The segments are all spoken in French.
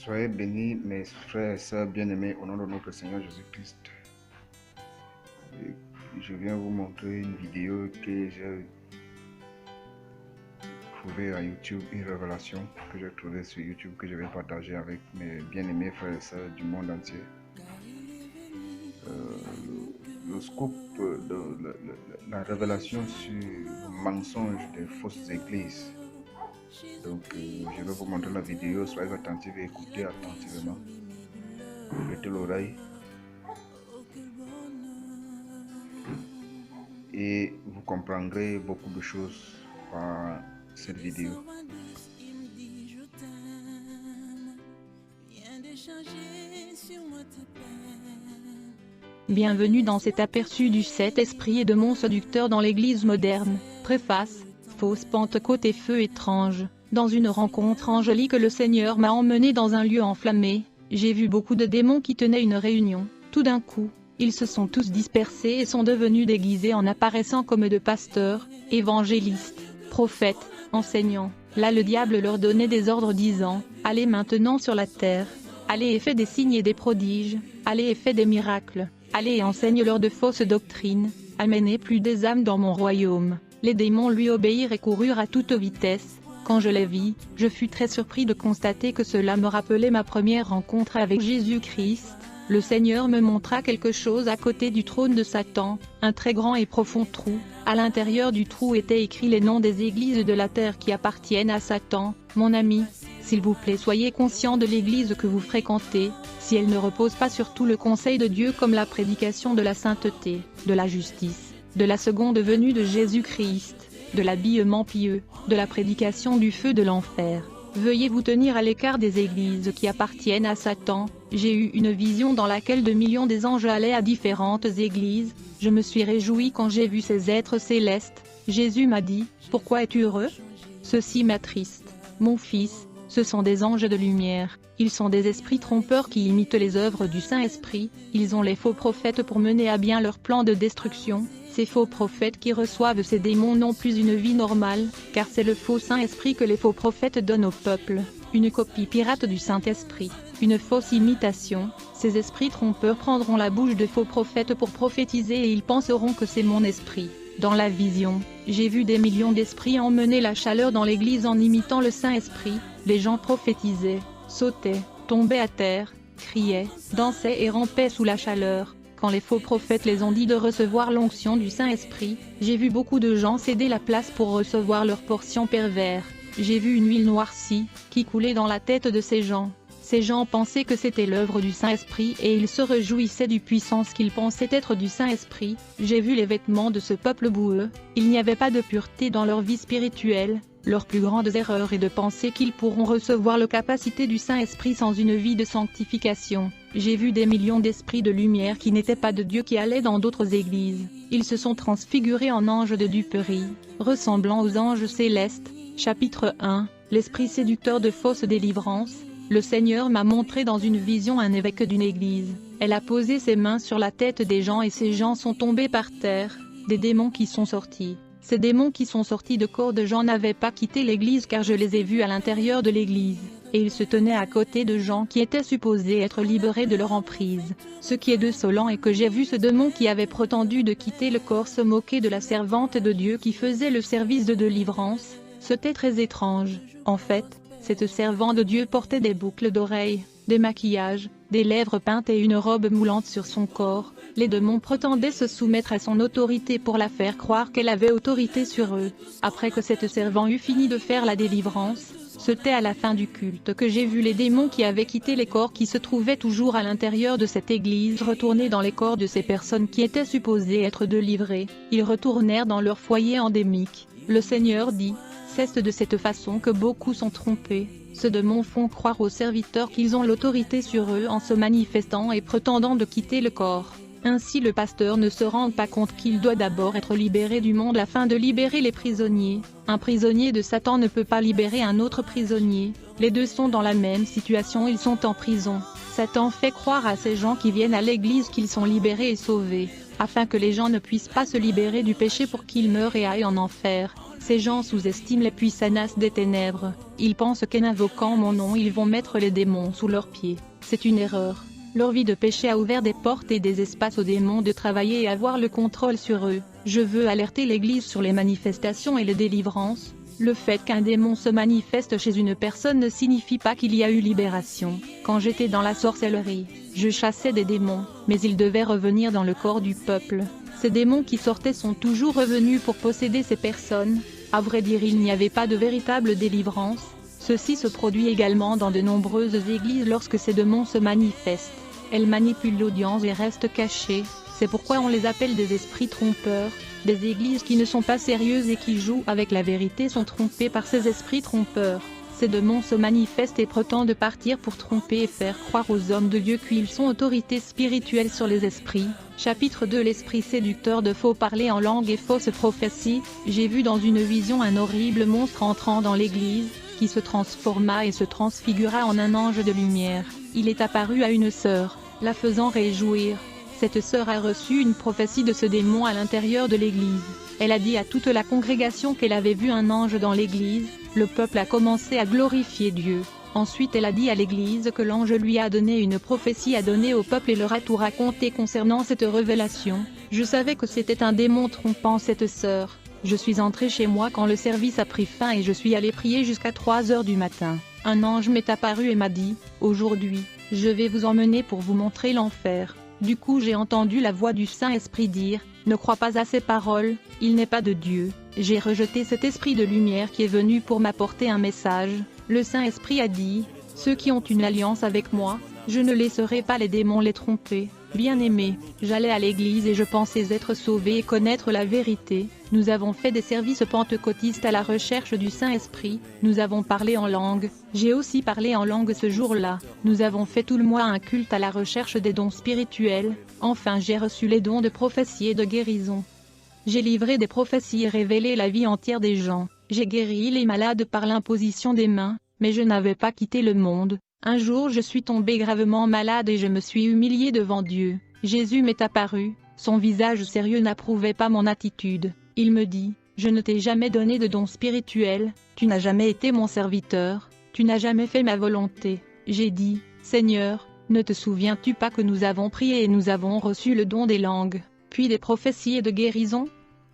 Soyez bénis, mes frères et sœurs bien-aimés, au nom de notre Seigneur Jésus-Christ. Je viens vous montrer une vidéo que j'ai trouvée à YouTube, une révélation que j'ai trouvée sur YouTube que je vais partager avec mes bien-aimés frères et sœurs du monde entier. Le scoop de la révélation sur le mensonge des fausses églises. Donc, je vais vous montrer la vidéo. Soyez attentifs et écoutez attentivement. Mettez l'oreille. Et vous comprendrez beaucoup de choses par cette vidéo. Bienvenue dans cet aperçu du Saint-Esprit et de mon séducteur dans l'Église moderne. Préface, fausse Pentecôte et feu étrange. Dans une rencontre angélique, le Seigneur m'a emmené dans un lieu enflammé. J'ai vu beaucoup de démons qui tenaient une réunion. Tout d'un coup, ils se sont tous dispersés et sont devenus déguisés en apparaissant comme de pasteurs, évangélistes, prophètes, enseignants. Là le diable leur donnait des ordres disant, « Allez maintenant sur la terre, allez et faites des signes et des prodiges, allez et faites des miracles, allez et enseigne-leur de fausses doctrines, amenez plus des âmes dans mon royaume. » Les démons lui obéirent et coururent à toute vitesse. Quand je les vis, je fus très surpris de constater que cela me rappelait ma première rencontre avec Jésus-Christ. Le Seigneur me montra quelque chose à côté du trône de Satan, un très grand et profond trou. À l'intérieur du trou étaient écrits les noms des églises de la terre qui appartiennent à Satan. Mon ami, s'il vous plaît, soyez conscient de l'église que vous fréquentez, si elle ne repose pas sur tout le conseil de Dieu comme la prédication de la sainteté, de la justice, de la seconde venue de Jésus-Christ, de l'habillement pieux, de la prédication du feu de l'enfer. Veuillez vous tenir à l'écart des églises qui appartiennent à Satan. J'ai eu une vision dans laquelle 2 millions des anges allaient à différentes églises. Je me suis réjoui quand j'ai vu ces êtres célestes. Jésus m'a dit, « Pourquoi es-tu heureux ? Ceci m'attriste. Mon fils, ce sont des anges de lumière. Ils sont des esprits trompeurs qui imitent les œuvres du Saint-Esprit. Ils ont les faux prophètes pour mener à bien leur plan de destruction. Ces faux prophètes qui reçoivent ces démons n'ont plus une vie normale, car c'est le faux Saint-Esprit que les faux prophètes donnent au peuple. Une copie pirate du Saint-Esprit, une fausse imitation. Ces esprits trompeurs prendront la bouche de faux prophètes pour prophétiser et ils penseront que c'est mon esprit. Dans la vision, j'ai vu des millions d'esprits emmener la chaleur dans l'église en imitant le Saint-Esprit. Les gens prophétisaient, sautaient, tombaient à terre, criaient, dansaient et rampaient sous la chaleur. Quand les faux prophètes les ont dit de recevoir l'onction du Saint-Esprit, j'ai vu beaucoup de gens céder la place pour recevoir leur portion pervers. J'ai vu une huile noircie, qui coulait dans la tête de ces gens. Ces gens pensaient que c'était l'œuvre du Saint-Esprit et ils se réjouissaient du puissance qu'ils pensaient être du Saint-Esprit. J'ai vu les vêtements de ce peuple boueux, il n'y avait pas de pureté dans leur vie spirituelle. Leur plus grande erreur est de penser qu'ils pourront recevoir la capacité du Saint-Esprit sans une vie de sanctification. J'ai vu des millions d'esprits de lumière qui n'étaient pas de Dieu qui allaient dans d'autres églises. Ils se sont transfigurés en anges de duperie, ressemblant aux anges célestes. Chapitre 1, l'esprit séducteur de fausse délivrance. Le Seigneur m'a montré dans une vision un évêque d'une église. Elle a posé ses mains sur la tête des gens et ces gens sont tombés par terre. Des démons qui sont sortis. Ces démons qui sont sortis de corps de gens n'avaient pas quitté l'église car je les ai vus à l'intérieur de l'église. Et ils se tenaient à côté de gens qui étaient supposés être libérés de leur emprise. Ce qui est désolant est que j'ai vu ce démon qui avait prétendu de quitter le corps se moquer de la servante de Dieu qui faisait le service de délivrance. C'était très étrange. En fait, cette servante de Dieu portait des boucles d'oreilles, des maquillages, des lèvres peintes et une robe moulante sur son corps. Les démons prétendaient se soumettre à son autorité pour la faire croire qu'elle avait autorité sur eux. Après que cette servante eut fini de faire la délivrance, c'était à la fin du culte que j'ai vu les démons qui avaient quitté les corps qui se trouvaient toujours à l'intérieur de cette église retourner dans les corps de ces personnes qui étaient supposées être délivrées. Ils retournèrent dans leur foyer endémique. Le Seigneur dit, « C'est de cette façon que beaucoup sont trompés. Ces démons font croire aux serviteurs qu'ils ont l'autorité sur eux en se manifestant et prétendant de quitter le corps. Ainsi le pasteur ne se rend pas compte qu'il doit d'abord être libéré du monde afin de libérer les prisonniers. Un prisonnier de Satan ne peut pas libérer un autre prisonnier. Les deux sont dans la même situation, ils sont en prison. Satan fait croire à ces gens qui viennent à l'église qu'ils sont libérés et sauvés, afin que les gens ne puissent pas se libérer du péché pour qu'ils meurent et aillent en enfer. Ces gens sous-estiment les puissances des ténèbres. Ils pensent qu'en invoquant mon nom ils vont mettre les démons sous leurs pieds. C'est une erreur. Leur vie de péché a ouvert des portes et des espaces aux démons de travailler et avoir le contrôle sur eux. Je veux alerter l'Église sur les manifestations et les délivrances. Le fait qu'un démon se manifeste chez une personne ne signifie pas qu'il y a eu libération. Quand j'étais dans la sorcellerie, je chassais des démons, mais ils devaient revenir dans le corps du peuple. Ces démons qui sortaient sont toujours revenus pour posséder ces personnes. À vrai dire, il n'y avait pas de véritable délivrance. Ceci se produit également dans de nombreuses églises lorsque ces démons se manifestent. Elles manipulent l'audience et restent cachées. C'est pourquoi on les appelle des esprits trompeurs. Des églises qui ne sont pas sérieuses et qui jouent avec la vérité sont trompées par ces esprits trompeurs. Ces démons se manifestent et prétendent partir pour tromper et faire croire aux hommes de Dieu qu'ils sont autorités spirituelles sur les esprits. Chapitre 2. L'esprit séducteur de faux parler en langue et fausses prophéties. J'ai vu dans une vision un horrible monstre entrant dans l'église, qui se transforma et se transfigura en un ange de lumière. Il est apparu à une sœur, la faisant réjouir. Cette sœur a reçu une prophétie de ce démon à l'intérieur de l'église. Elle a dit à toute la congrégation qu'elle avait vu un ange dans l'église. Le peuple a commencé à glorifier Dieu. Ensuite elle a dit à l'église que l'ange lui a donné une prophétie à donner au peuple et leur a tout raconté concernant cette révélation. Je savais que c'était un démon trompant cette sœur. Je suis entré chez moi quand le service a pris fin et je suis allé prier jusqu'à 3 heures du matin. Un ange m'est apparu et m'a dit, « Aujourd'hui, je vais vous emmener pour vous montrer l'enfer. » Du coup j'ai entendu la voix du Saint-Esprit dire, « Ne crois pas à ces paroles, il n'est pas de Dieu. » J'ai rejeté cet esprit de lumière qui est venu pour m'apporter un message. Le Saint-Esprit a dit, « Ceux qui ont une alliance avec moi, je ne laisserai pas les démons les tromper. » Bien-aimé, j'allais à l'église et je pensais être sauvé et connaître la vérité. Nous avons fait des services pentecôtistes à la recherche du Saint-Esprit. Nous avons parlé en langue. J'ai aussi parlé en langue ce jour-là. Nous avons fait tout le mois un culte à la recherche des dons spirituels. Enfin, j'ai reçu les dons de prophétie et de guérison. J'ai livré des prophéties et révélé la vie entière des gens. J'ai guéri les malades par l'imposition des mains, mais je n'avais pas quitté le monde. Un jour je suis tombé gravement malade et je me suis humilié devant Dieu. Jésus m'est apparu, son visage sérieux n'approuvait pas mon attitude. Il me dit, « Je ne t'ai jamais donné de dons spirituels, tu n'as jamais été mon serviteur, tu n'as jamais fait ma volonté. » J'ai dit, « Seigneur, ne te souviens-tu pas que nous avons prié et nous avons reçu le don des langues, puis des prophéties et de guérison ?»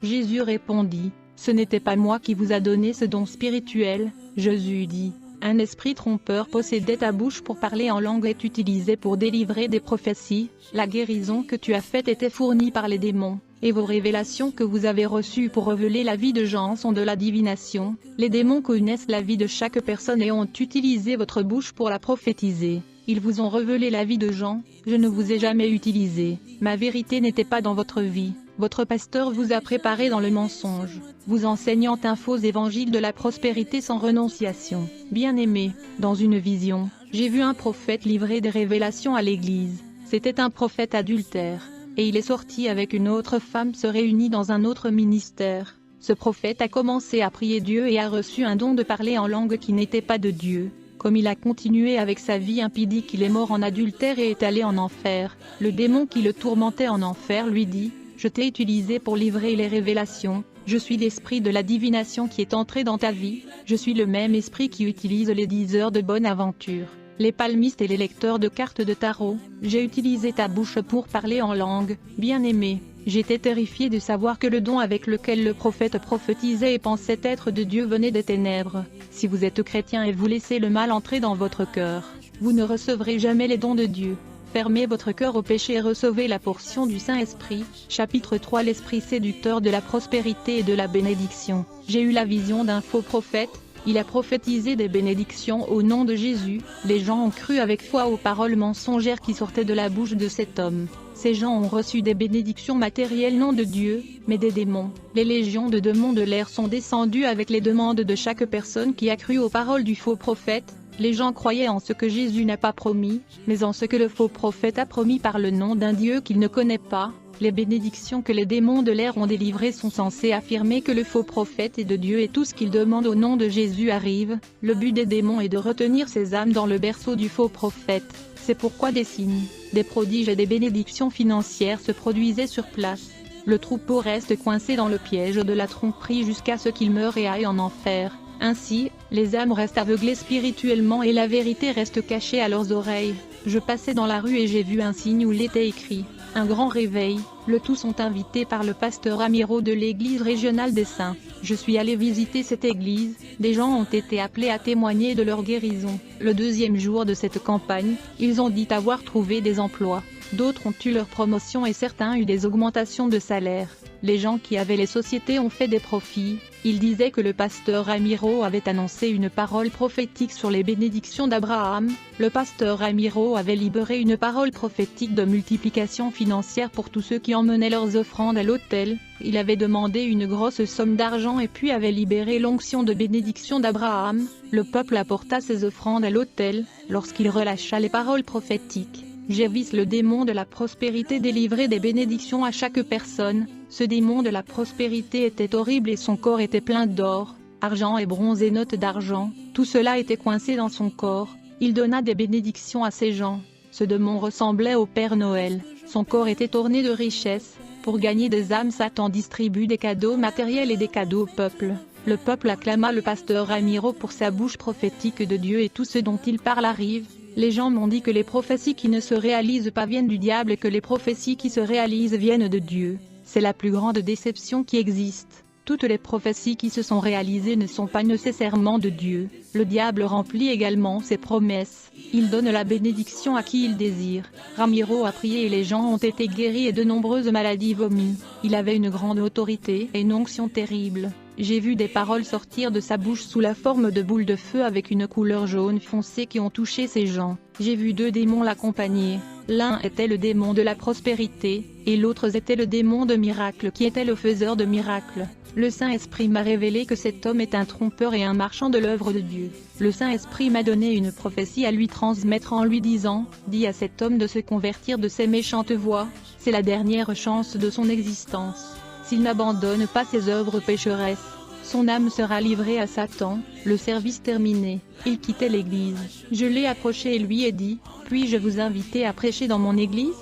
Jésus répondit, « Ce n'était pas moi qui vous a donné ce don spirituel. » Jésus dit, un esprit trompeur possédait ta bouche pour parler en langue et est utilisé pour délivrer des prophéties. La guérison que tu as faite était fournie par les démons, et vos révélations que vous avez reçues pour révéler la vie de gens sont de la divination. Les démons connaissent la vie de chaque personne et ont utilisé votre bouche pour la prophétiser. Ils vous ont révélé la vie de gens, je ne vous ai jamais utilisé. Ma vérité n'était pas dans votre vie. Votre pasteur vous a préparé dans le mensonge, vous enseignant un faux évangile de la prospérité sans renonciation. Bien-aimé, dans une vision, j'ai vu un prophète livrer des révélations à l'église. C'était un prophète adultère, et il est sorti avec une autre femme se réunit dans un autre ministère. Ce prophète a commencé à prier Dieu et a reçu un don de parler en langue qui n'était pas de Dieu. Comme il a continué avec sa vie impudique, il est mort en adultère et est allé en enfer. Le démon qui le tourmentait en enfer lui dit, « Je t'ai utilisé pour livrer les révélations, je suis l'esprit de la divination qui est entré dans ta vie, je suis le même esprit qui utilise les 10 heures de bonne aventure, les palmistes et les lecteurs de cartes de tarot, j'ai utilisé ta bouche pour parler en langue, bien-aimé. J'étais terrifié de savoir que le don avec lequel le prophète prophétisait et pensait être de Dieu venait des ténèbres. Si vous êtes chrétien et vous laissez le mal entrer dans votre cœur, vous ne recevrez jamais les dons de Dieu. Fermez votre cœur au péché et recevez la portion du Saint-Esprit. Chapitre 3. L'esprit séducteur de la prospérité et de la bénédiction. J'ai eu la vision d'un faux prophète. Il a prophétisé des bénédictions au nom de Jésus. Les gens ont cru avec foi aux paroles mensongères qui sortaient de la bouche de cet homme. Ces gens ont reçu des bénédictions matérielles non de Dieu, mais des démons. Les légions de démons de l'air sont descendues avec les demandes de chaque personne qui a cru aux paroles du faux prophète. Les gens croyaient en ce que Jésus n'a pas promis, mais en ce que le faux prophète a promis par le nom d'un Dieu qu'il ne connaît pas. Les bénédictions que les démons de l'air ont délivrées sont censées affirmer que le faux prophète est de Dieu et tout ce qu'il demande au nom de Jésus arrive. Le but des démons est de retenir ces âmes dans le berceau du faux prophète. C'est pourquoi des signes, des prodiges et des bénédictions financières se produisaient sur place. Le troupeau reste coincé dans le piège de la tromperie jusqu'à ce qu'il meure et aille en enfer. Ainsi, les âmes restent aveuglées spirituellement et la vérité reste cachée à leurs oreilles. Je passais dans la rue et j'ai vu un signe où il était écrit « Un grand réveil ». Le tout sont invités par le pasteur Amiro de l'église régionale des Saints. Je suis allé visiter cette église, des gens ont été appelés à témoigner de leur guérison. Le deuxième jour de cette campagne, ils ont dit avoir trouvé des emplois. D'autres ont eu leur promotion et certains eu des augmentations de salaire. Les gens qui avaient les sociétés ont fait des profits. Ils disaient que le pasteur Amiro avait annoncé une parole prophétique sur les bénédictions d'Abraham. Le pasteur Amiro avait libéré une parole prophétique de multiplication financière pour tous ceux qui emmenaient leurs offrandes à l'autel. Il avait demandé une grosse somme d'argent et puis avait libéré l'onction de bénédiction d'Abraham. Le peuple apporta ses offrandes à l'autel, lorsqu'il relâcha les paroles prophétiques. J'ai vu le démon de la prospérité délivrer des bénédictions à chaque personne. Ce démon de la prospérité était horrible et son corps était plein d'or, argent et bronze et notes d'argent. Tout cela était coincé dans son corps. Il donna des bénédictions à ces gens. Ce démon ressemblait au Père Noël. Son corps était orné de richesses. Pour gagner des âmes, Satan distribue des cadeaux matériels et des cadeaux au peuple. Le peuple acclama le pasteur Amiro pour sa bouche prophétique de Dieu et tout ce dont il parle arrive. Les gens m'ont dit que les prophéties qui ne se réalisent pas viennent du diable et que les prophéties qui se réalisent viennent de Dieu. C'est la plus grande déception qui existe. Toutes les prophéties qui se sont réalisées ne sont pas nécessairement de Dieu. Le diable remplit également ses promesses. Il donne la bénédiction à qui il désire. Ramiro a prié et les gens ont été guéris et de nombreuses maladies vomies. Il avait une grande autorité et une onction terrible. J'ai vu des paroles sortir de sa bouche sous la forme de boules de feu avec une couleur jaune foncé qui ont touché ces gens. J'ai vu deux démons l'accompagner. L'un était le démon de la prospérité, et l'autre était le démon de miracle qui était le faiseur de miracles. Le Saint-Esprit m'a révélé que cet homme est un trompeur et un marchand de l'œuvre de Dieu. Le Saint-Esprit m'a donné une prophétie à lui transmettre en lui disant « Dis à cet homme de se convertir de ses méchantes voies, c'est la dernière chance de son existence. S'il n'abandonne pas ses œuvres pécheresses, son âme sera livrée à Satan. » Le service terminé, il quittait l'église. Je l'ai approché et lui ai dit « Puis-je vous inviter à prêcher dans mon église ?»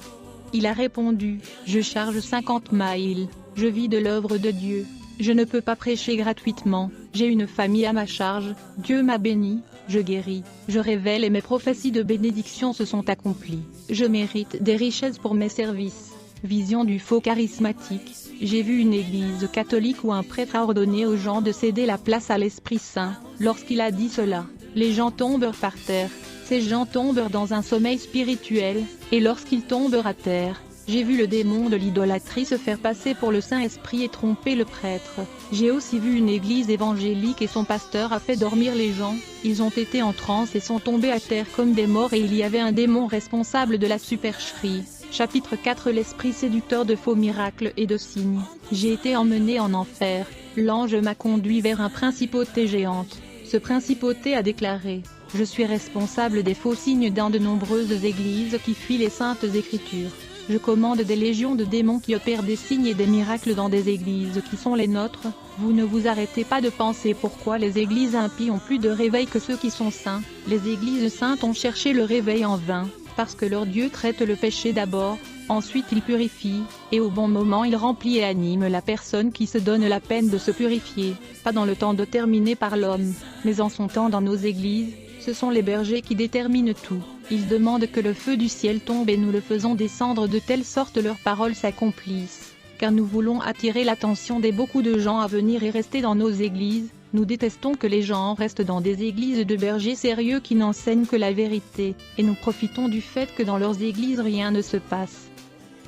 Il a répondu « Je charge 50 miles, je vis de l'œuvre de Dieu. Je ne peux pas prêcher gratuitement, j'ai une famille à ma charge, Dieu m'a béni, je guéris, je révèle et mes prophéties de bénédiction se sont accomplies. Je mérite des richesses pour mes services. » Vision du faux charismatique. J'ai vu une église catholique où un prêtre a ordonné aux gens de céder la place à l'Esprit Saint. Lorsqu'il a dit cela, les gens tombent par terre. Ces gens tombent dans un sommeil spirituel, et lorsqu'ils tombent à terre, j'ai vu le démon de l'idolâtrie se faire passer pour le Saint-Esprit et tromper le prêtre. J'ai aussi vu une église évangélique et son pasteur a fait dormir les gens. Ils ont été en transe et sont tombés à terre comme des morts et il y avait un démon responsable de la supercherie. Chapitre 4 L'esprit séducteur de faux miracles et de signes. J'ai été emmené en enfer. L'ange m'a conduit vers un principauté géante. Ce principauté a déclaré « Je suis responsable des faux signes dans de nombreuses églises qui fuient les saintes écritures. Je commande des légions de démons qui opèrent des signes et des miracles dans des églises qui sont les nôtres. Vous ne vous arrêtez pas de penser pourquoi les églises impies ont plus de réveil que ceux qui sont saints. Les églises saintes ont cherché le réveil en vain. Parce que leur Dieu traite le péché d'abord, ensuite il purifie, et au bon moment il remplit et anime la personne qui se donne la peine de se purifier, pas dans le temps déterminé par l'homme, mais en son temps dans nos églises. Ce sont les bergers qui déterminent tout. Ils demandent que le feu du ciel tombe et nous le faisons descendre de telle sorte leurs paroles s'accomplissent. Car nous voulons attirer l'attention des beaucoup de gens à venir et rester dans nos églises. Nous détestons que les gens restent dans des églises de bergers sérieux qui n'enseignent que la vérité, et nous profitons du fait que dans leurs églises rien ne se passe.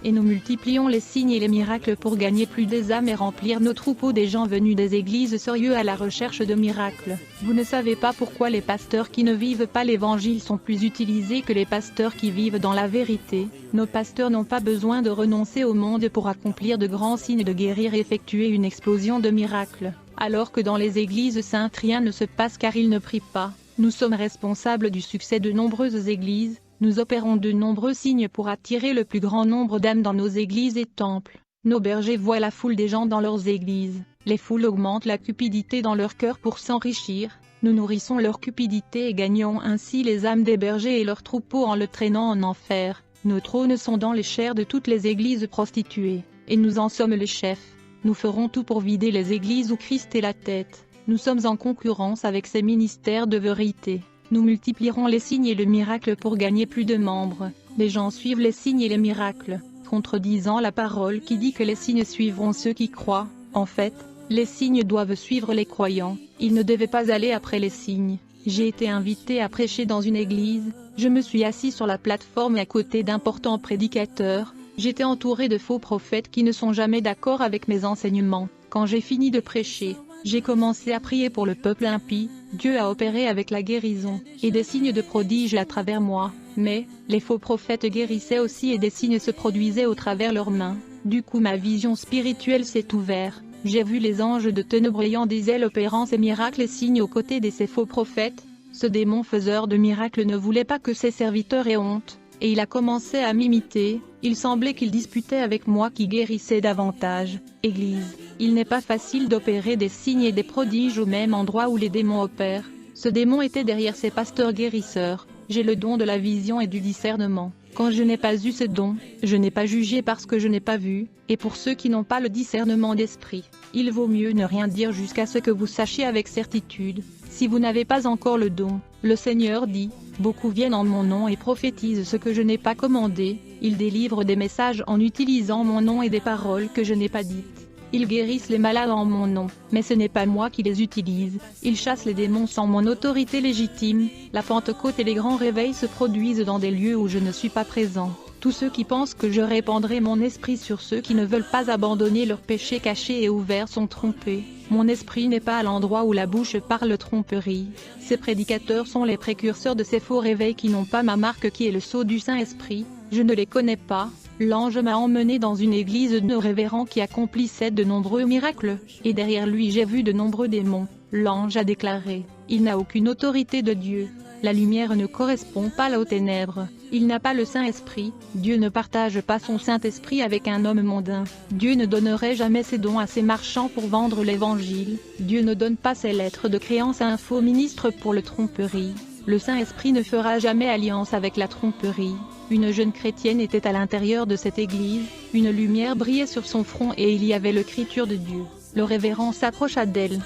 Et nous multiplions les signes et les miracles pour gagner plus des âmes et remplir nos troupeaux des gens venus des églises sérieux à la recherche de miracles. Vous ne savez pas pourquoi les pasteurs qui ne vivent pas l'évangile sont plus utilisés que les pasteurs qui vivent dans la vérité. Nos pasteurs n'ont pas besoin de renoncer au monde pour accomplir de grands signes de guérir et effectuer une explosion de miracles. Alors que dans les églises saintes rien ne se passe car ils ne prient pas. Nous sommes responsables du succès de nombreuses églises. Nous opérons de nombreux signes pour attirer le plus grand nombre d'âmes dans nos églises et temples. Nos bergers voient la foule des gens dans leurs églises. Les foules augmentent la cupidité dans leur cœur pour s'enrichir. Nous nourrissons leur cupidité et gagnons ainsi les âmes des bergers et leurs troupeaux en le traînant en enfer. Nos trônes sont dans les chairs de toutes les églises prostituées. et nous en sommes les chefs. Nous ferons tout pour vider les églises où Christ est la tête. Nous sommes en concurrence avec ces ministères de vérité. Nous multiplierons les signes et le miracle pour gagner plus de membres. Les gens suivent les signes et les miracles, contredisant la parole qui dit que les signes suivront ceux qui croient. En fait, les signes doivent suivre les croyants. Ils ne devaient pas aller après les signes. J'ai été invité à prêcher dans une église. Je me suis assis sur la plateforme à côté d'importants prédicateurs. J'étais entouré de faux prophètes qui ne sont jamais d'accord avec mes enseignements. Quand j'ai fini de prêcher, j'ai commencé à prier pour le peuple impie. Dieu a opéré avec la guérison, et des signes de prodiges à travers moi. Mais, les faux prophètes guérissaient aussi et des signes se produisaient au travers leurs mains. Du coup ma vision spirituelle s'est ouverte. J'ai vu les anges de ténèbres ayant des ailes opérant ces miracles et signes aux côtés de ces faux prophètes. Ce démon faiseur de miracles ne voulait pas que ses serviteurs aient honte, et il a commencé à m'imiter. Il semblait qu'il disputait avec moi qui guérissait davantage. Église, il n'est pas facile d'opérer des signes et des prodiges au même endroit où les démons opèrent. Ce démon était derrière ces pasteurs guérisseurs. J'ai le don de la vision et du discernement. Quand je n'ai pas eu ce don, je n'ai pas jugé parce que je n'ai pas vu, et pour ceux qui n'ont pas le discernement d'esprit, il vaut mieux ne rien dire jusqu'à ce que vous sachiez avec certitude. Si vous n'avez pas encore le don, le Seigneur dit, beaucoup viennent en mon nom et prophétisent ce que je n'ai pas commandé, ils délivrent des messages en utilisant mon nom et des paroles que je n'ai pas dites. Ils guérissent les malades en mon nom, mais ce n'est pas moi qui les utilise. Ils chassent les démons sans mon autorité légitime. La Pentecôte et les grands réveils se produisent dans des lieux où je ne suis pas présent. Tous ceux qui pensent que je répandrai mon esprit sur ceux qui ne veulent pas abandonner leurs péchés cachés et ouverts sont trompés. Mon esprit n'est pas à l'endroit où la bouche parle tromperie. Ces prédicateurs sont les précurseurs de ces faux réveils qui n'ont pas ma marque qui est le sceau du Saint-Esprit. Je ne les connais pas. L'ange m'a emmené dans une église de révérends qui accomplissait de nombreux miracles, et derrière lui j'ai vu de nombreux démons. L'ange a déclaré, il n'a aucune autorité de Dieu. La lumière ne correspond pas aux ténèbres. Il n'a pas le Saint-Esprit. Dieu ne partage pas son Saint-Esprit avec un homme mondain. Dieu ne donnerait jamais ses dons à ses marchands pour vendre l'Évangile. Dieu ne donne pas ses lettres de créance à un faux ministre pour le tromperie. Le Saint-Esprit ne fera jamais alliance avec la tromperie. Une jeune chrétienne était à l'intérieur de cette église, une lumière brillait sur son front et il y avait l'écriture de Dieu. Le révérend s'approcha d'elle.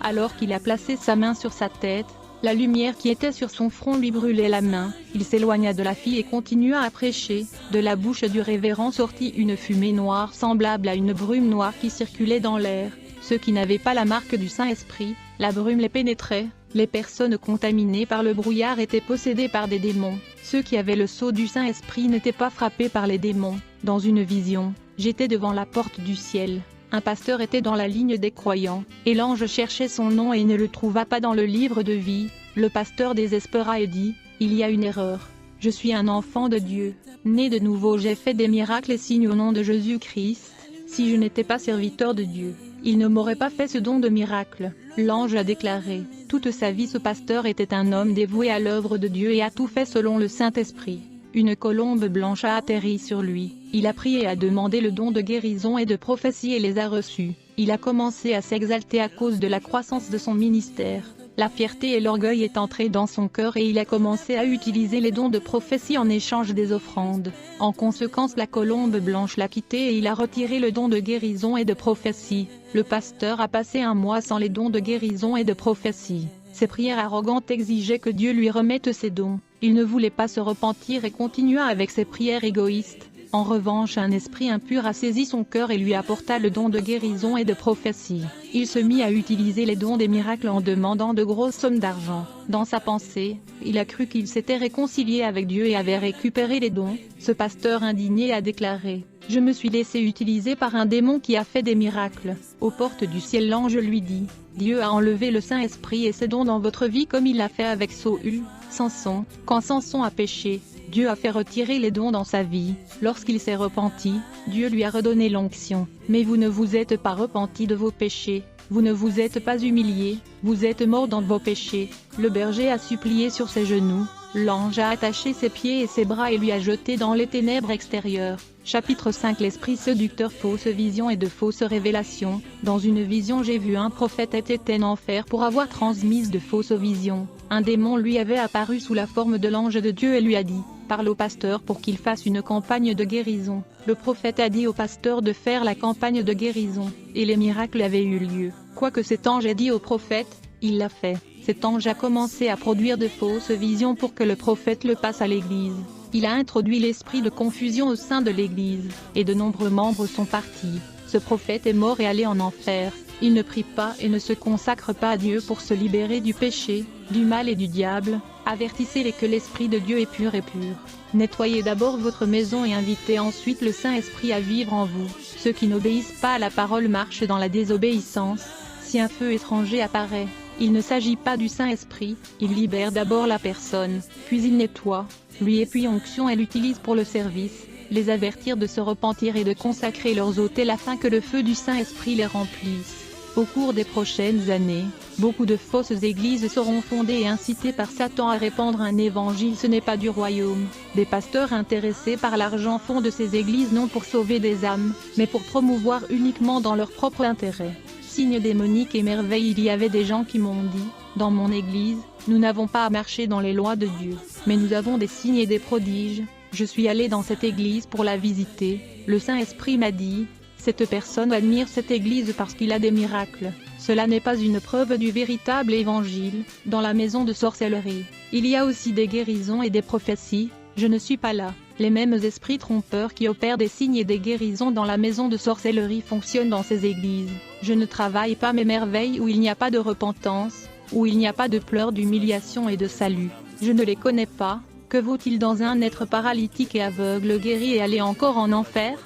Alors qu'il a placé sa main sur sa tête, la lumière qui était sur son front lui brûlait la main. Il s'éloigna de la fille et continua à prêcher. De la bouche du révérend sortit une fumée noire semblable à une brume noire qui circulait dans l'air. Ceux qui n'avaient pas la marque du Saint-Esprit, la brume les pénétrait. Les personnes contaminées par le brouillard étaient possédées par des démons. Ceux qui avaient le sceau du Saint-Esprit n'étaient pas frappés par les démons. Dans une vision, j'étais devant la porte du ciel. Un pasteur était dans la ligne des croyants, et l'ange cherchait son nom et ne le trouva pas dans le livre de vie. Le pasteur désespéra et dit, « Il y a une erreur. Je suis un enfant de Dieu. Né de nouveau, j'ai fait des miracles et signes au nom de Jésus-Christ. Si je n'étais pas serviteur de Dieu, il ne m'aurait pas fait ce don de miracle. » L'ange a déclaré, toute sa vie ce pasteur était un homme dévoué à l'œuvre de Dieu et a tout fait selon le Saint-Esprit. Une colombe blanche a atterri sur lui. Il a prié et a demandé le don de guérison et de prophétie et les a reçus. Il a commencé à s'exalter à cause de la croissance de son ministère. La fierté et l'orgueil est entré dans son cœur et il a commencé à utiliser les dons de prophétie en échange des offrandes. En conséquence, la colombe blanche l'a quitté et il a retiré le don de guérison et de prophétie. Le pasteur a passé un mois sans les dons de guérison et de prophétie. Ses prières arrogantes exigeaient que Dieu lui remette ses dons. Il ne voulait pas se repentir et continua avec ses prières égoïstes. En revanche, un esprit impur a saisi son cœur et lui apporta le don de guérison et de prophétie. Il se mit à utiliser les dons des miracles en demandant de grosses sommes d'argent. Dans sa pensée, il a cru qu'il s'était réconcilié avec Dieu et avait récupéré les dons. Ce pasteur indigné a déclaré, « Je me suis laissé utiliser par un démon qui a fait des miracles. » Aux portes du ciel, l'ange lui dit, « Dieu a enlevé le Saint-Esprit et ses dons dans votre vie comme il l'a fait avec Saül, Samson. Quand Samson a péché, Dieu a fait retirer les dons dans sa vie. Lorsqu'il s'est repenti, Dieu lui a redonné l'onction. Mais vous ne vous êtes pas repenti de vos péchés, vous ne vous êtes pas humilié, vous êtes mort dans vos péchés. » Le berger a supplié sur ses genoux. L'ange a attaché ses pieds et ses bras et lui a jeté dans les ténèbres extérieures. Chapitre 5. L'esprit séducteur. Fausse vision et de fausses révélations. Dans une vision, j'ai vu un prophète était en enfer pour avoir transmis de fausses visions. Un démon lui avait apparu sous la forme de l'ange de Dieu et lui a dit, « parle au pasteur pour qu'il fasse une campagne de guérison. Le prophète a dit au pasteur de faire la campagne de guérison, et les miracles avaient eu lieu. Quoi que cet ange ait dit au prophète, il l'a fait. Cet ange a commencé à produire de fausses visions pour que le prophète le passe à l'église. Il a introduit l'esprit de confusion au sein de l'église, et de nombreux membres sont partis. Ce prophète est mort et allé en enfer. Il ne prie pas et ne se consacre pas à Dieu pour se libérer du péché, du mal et du diable. Avertissez-les que l'Esprit de Dieu est pur et pur. Nettoyez d'abord votre maison et invitez ensuite le Saint-Esprit à vivre en vous. Ceux qui n'obéissent pas à la parole marchent dans la désobéissance. Si un feu étranger apparaît, il ne s'agit pas du Saint-Esprit, il libère d'abord la personne, puis il nettoie, lui et puis onction et l'utilise pour le service, les avertir de se repentir et de consacrer leurs autels afin que le feu du Saint-Esprit les remplisse. Au cours des prochaines années, beaucoup de fausses églises seront fondées et incitées par Satan à répandre un évangile ce n'est pas du royaume. Des pasteurs intéressés par l'argent fondent ces églises non pour sauver des âmes, mais pour promouvoir uniquement dans leur propre intérêt. Signe démonique et merveille. Il y avait des gens qui m'ont dit, dans mon église, nous n'avons pas à marcher dans les lois de Dieu, mais nous avons des signes et des prodiges. Je suis allé dans cette église pour la visiter, le Saint-Esprit m'a dit, cette personne admire cette église parce qu'il a des miracles. Cela n'est pas une preuve du véritable évangile. Dans la maison de sorcellerie, il y a aussi des guérisons et des prophéties. Je ne suis pas là. Les mêmes esprits trompeurs qui opèrent des signes et des guérisons dans la maison de sorcellerie fonctionnent dans ces églises. Je ne travaille pas mes merveilles où il n'y a pas de repentance, où il n'y a pas de pleurs d'humiliation et de salut. Je ne les connais pas. Que vaut-il dans un être paralytique et aveugle guéri et aller encore en enfer ?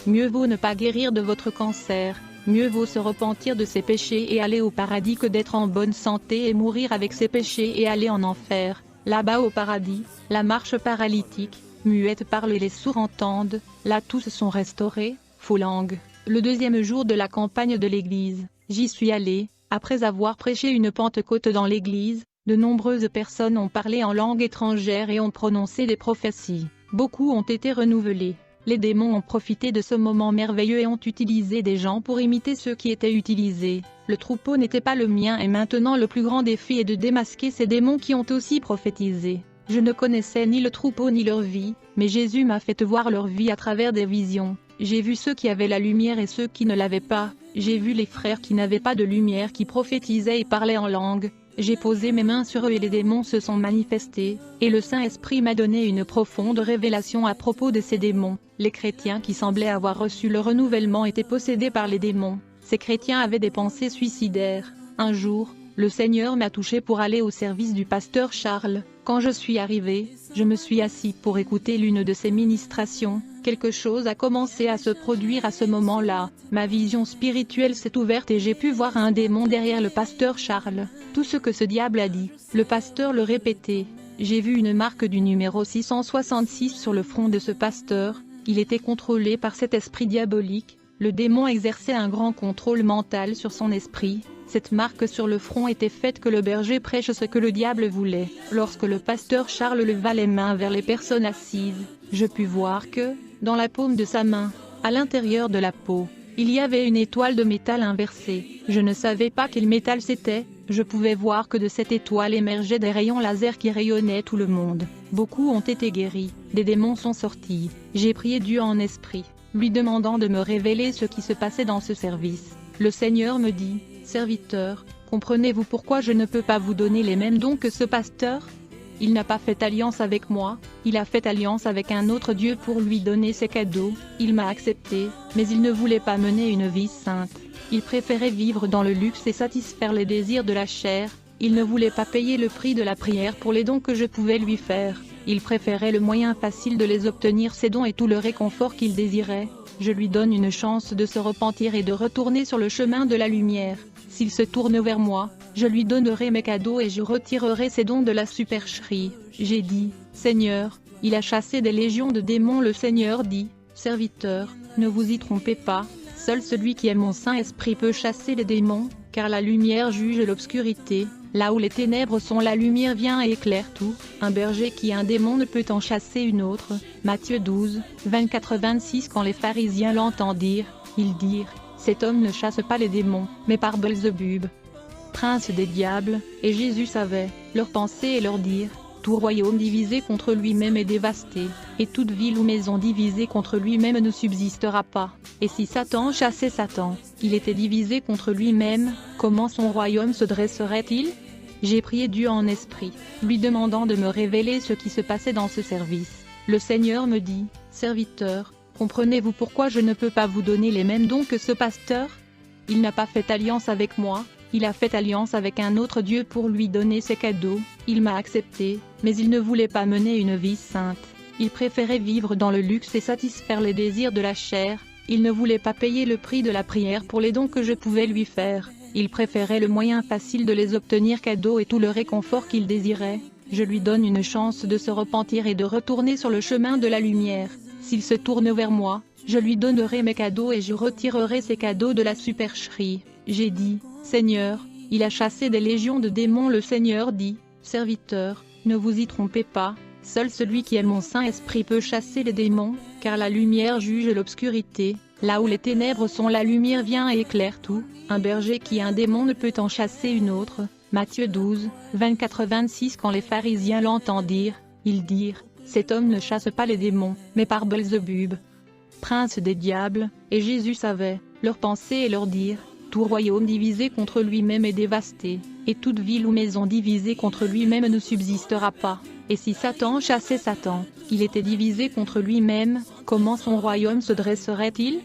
Mieux vaut ne pas guérir de votre cancer, mieux vaut se repentir de ses péchés et aller au paradis que d'être en bonne santé et mourir avec ses péchés et aller en enfer. Là-bas au paradis, la marche paralytique, muette parle et les sourds entendent, là tous sont restaurés, faux langue. Le deuxième jour de la campagne de l'église, j'y suis allé, après avoir prêché une Pentecôte dans l'église, de nombreuses personnes ont parlé en langue étrangère et ont prononcé des prophéties. Beaucoup ont été renouvelés. Les démons ont profité de ce moment merveilleux et ont utilisé des gens pour imiter ceux qui étaient utilisés. Le troupeau n'était pas le mien et maintenant le plus grand défi est de démasquer ces démons qui ont aussi prophétisé. Je ne connaissais ni le troupeau ni leur vie, mais Jésus m'a fait voir leur vie à travers des visions. J'ai vu ceux qui avaient la lumière et ceux qui ne l'avaient pas. J'ai vu les frères qui n'avaient pas de lumière qui prophétisaient et parlaient en langue. J'ai posé mes mains sur eux et les démons se sont manifestés, et le Saint-Esprit m'a donné une profonde révélation à propos de ces démons. Les chrétiens qui semblaient avoir reçu le renouvellement étaient possédés par les démons. Ces chrétiens avaient des pensées suicidaires. Un jour, le Seigneur m'a touché pour aller au service du pasteur Charles. Quand je suis arrivé, je me suis assis pour écouter l'une de ses ministrations. Quelque chose a commencé à se produire à ce moment-là. Ma vision spirituelle s'est ouverte et j'ai pu voir un démon derrière le pasteur Charles. Tout ce que ce diable a dit, le pasteur le répétait. J'ai vu une marque du numéro 666 sur le front de ce pasteur. Il était contrôlé par cet esprit diabolique. Le démon exerçait un grand contrôle mental sur son esprit. Cette marque sur le front était faite que le berger prêche ce que le diable voulait. Lorsque le pasteur Charles leva les mains vers les personnes assises, je pus voir que, dans la paume de sa main, à l'intérieur de la peau, il y avait une étoile de métal inversée. Je ne savais pas quel métal c'était, je pouvais voir que de cette étoile émergeaient des rayons laser qui rayonnaient tout le monde. Beaucoup ont été guéris, des démons sont sortis. J'ai prié Dieu en esprit, lui demandant de me révéler ce qui se passait dans ce service. Le Seigneur me dit, « Serviteur, comprenez-vous pourquoi je ne peux pas vous donner les mêmes dons que ce pasteur ? Il n'a pas fait alliance avec moi, il a fait alliance avec un autre Dieu pour lui donner ses cadeaux, il m'a accepté, mais il ne voulait pas mener une vie sainte. Il préférait vivre dans le luxe et satisfaire les désirs de la chair, il ne voulait pas payer le prix de la prière pour les dons que je pouvais lui faire, il préférait le moyen facile de les obtenir ces dons et tout le réconfort qu'il désirait. Je lui donne une chance de se repentir et de retourner sur le chemin de la lumière. S'il se tourne vers moi, je lui donnerai mes cadeaux et je retirerai ses dons de la supercherie. J'ai dit, Seigneur, il a chassé des légions de démons. Le Seigneur dit, Serviteur, ne vous y trompez pas, seul celui qui est mon Saint-Esprit peut chasser les démons, car la lumière juge l'obscurité. Là où les ténèbres sont, la lumière vient et éclaire tout. Un berger qui a un démon ne peut en chasser une autre. Matthieu 12, 24-26. Quand les pharisiens l'entendirent, ils dirent, cet homme ne chasse pas les démons, mais par Belzébub, prince des diables. Et Jésus savait leurs pensées et leur dire, Tout royaume divisé contre lui-même est dévasté, et toute ville ou maison divisée contre lui-même ne subsistera pas. Et si Satan chassait Satan, il était divisé contre lui-même, comment son royaume se dresserait-il? J'ai prié Dieu en esprit, lui demandant de me révéler ce qui se passait dans ce service. Le Seigneur me dit, « Serviteur, comprenez-vous pourquoi je ne peux pas vous donner les mêmes dons que ce pasteur? Il n'a pas fait alliance avec moi, il a fait alliance avec un autre Dieu pour lui donner ses cadeaux, il m'a accepté, mais il ne voulait pas mener une vie sainte. Il préférait vivre dans le luxe et satisfaire les désirs de la chair, il ne voulait pas payer le prix de la prière pour les dons que je pouvais lui faire, il préférait le moyen facile de les obtenir cadeaux et tout le réconfort qu'il désirait. Je lui donne une chance de se repentir et de retourner sur le chemin de la lumière. S'il se tourne vers moi, je lui donnerai mes cadeaux et je retirerai ses cadeaux de la supercherie. » J'ai dit, « Seigneur, il a chassé des légions de démons. » Le Seigneur dit, « Serviteur, ne vous y trompez pas, seul celui qui est mon Saint-Esprit peut chasser les démons, car la lumière juge l'obscurité, là où les ténèbres sont la lumière vient et éclaire tout, un berger qui a un démon ne peut en chasser une autre. » Matthieu 12, 24-26. Quand les pharisiens l'entendirent, ils dirent, « Cet homme ne chasse pas les démons, mais par Belzébub, prince des diables. » Et Jésus savait leurs pensées et leur dire, « Tout royaume divisé contre lui-même est dévasté, et toute ville ou maison divisée contre lui-même ne subsistera pas. Et si Satan chassait Satan, il était divisé contre lui-même, comment son royaume se dresserait-il »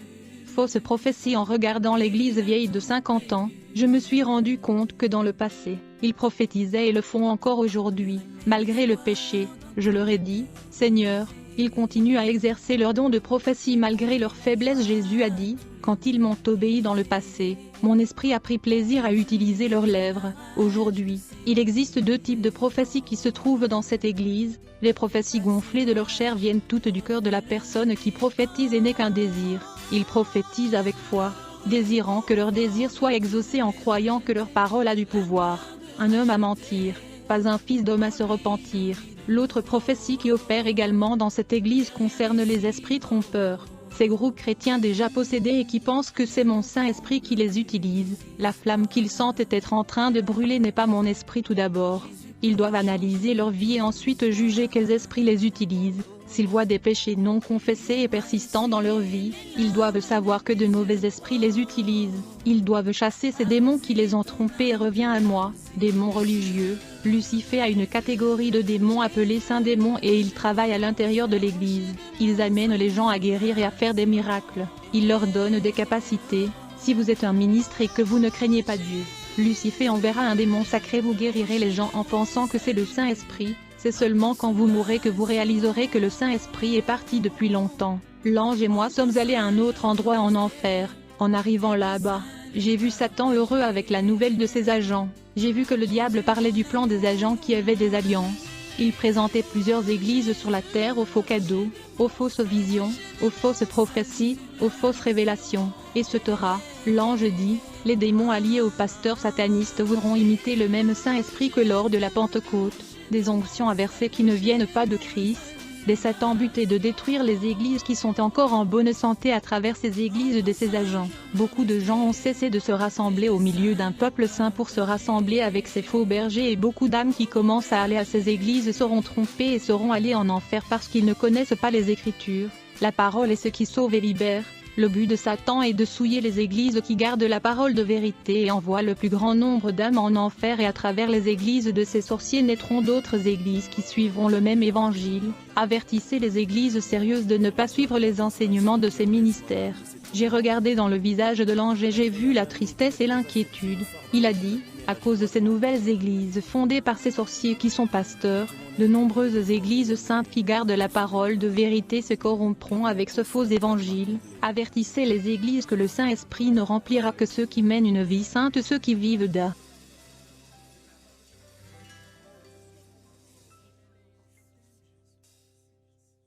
Fausse prophétie. En regardant l'église vieille de 50 ans, je me suis rendu compte que dans le passé, ils prophétisaient et le font encore aujourd'hui, malgré le péché. Je leur ai dit, « Seigneur, ils continuent à exercer leur don de prophétie malgré leur faiblesse. » Jésus a dit, « Quand ils m'ont obéi dans le passé, mon esprit a pris plaisir à utiliser leurs lèvres. » Aujourd'hui, il existe deux types de prophéties qui se trouvent dans cette église. Les prophéties gonflées de leur chair viennent toutes du cœur de la personne qui prophétise et n'est qu'un désir. Ils prophétisent avec foi, désirant que leur désir soit exaucé en croyant que leur parole a du pouvoir. Un homme à mentir, pas un fils d'homme à se repentir. L'autre prophétie qui opère également dans cette église concerne les esprits trompeurs. Ces groupes chrétiens déjà possédés et qui pensent que c'est mon Saint-Esprit qui les utilise. La flamme qu'ils sentent être en train de brûler n'est pas mon esprit tout d'abord. Ils doivent analyser leur vie et ensuite juger quels esprits les utilisent. S'ils voient des péchés non confessés et persistants dans leur vie, ils doivent savoir que de mauvais esprits les utilisent. Ils doivent chasser ces démons qui les ont trompés. Et revient à moi, démons religieux. Lucifer a une catégorie de démons appelés saints démons et ils travaillent à l'intérieur de l'église. Ils amènent les gens à guérir et à faire des miracles. Ils leur donnent des capacités. Si vous êtes un ministre et que vous ne craignez pas Dieu, Lucifer enverra un démon sacré. Vous guérirez les gens en pensant que c'est le Saint-Esprit. C'est seulement quand vous mourrez que vous réaliserez que le Saint-Esprit est parti depuis longtemps. L'ange et moi sommes allés à un autre endroit en enfer. En arrivant là-bas, j'ai vu Satan heureux avec la nouvelle de ses agents. J'ai vu que le diable parlait du plan des agents qui avaient des alliances. Il présentait plusieurs églises sur la terre aux faux cadeaux, aux fausses visions, aux fausses prophéties, aux fausses révélations. Et ce Torah, l'ange dit, les démons alliés aux pasteurs satanistes voudront imiter le même Saint-Esprit que lors de la Pentecôte. Des onctions inversées qui ne viennent pas de Christ, des satans butés de détruire les églises qui sont encore en bonne santé à travers ces églises de ces agents. Beaucoup de gens ont cessé de se rassembler au milieu d'un peuple saint pour se rassembler avec ces faux bergers et beaucoup d'âmes qui commencent à aller à ces églises seront trompées et seront allées en enfer parce qu'ils ne connaissent pas les Écritures. La parole est ce qui sauve et libère. Le but de Satan est de souiller les églises qui gardent la parole de vérité et envoient le plus grand nombre d'âmes en enfer et à travers les églises de ces sorciers naîtront d'autres églises qui suivront le même évangile. Avertissez les églises sérieuses de ne pas suivre les enseignements de ces ministères. J'ai regardé dans le visage de l'ange et j'ai vu la tristesse et l'inquiétude. Il a dit, à cause de ces nouvelles églises fondées par ces sorciers qui sont pasteurs, de nombreuses églises saintes qui gardent la parole de vérité se corrompront avec ce faux évangile. Avertissez les églises que le Saint-Esprit ne remplira que ceux qui mènent une vie sainte, ceux qui vivent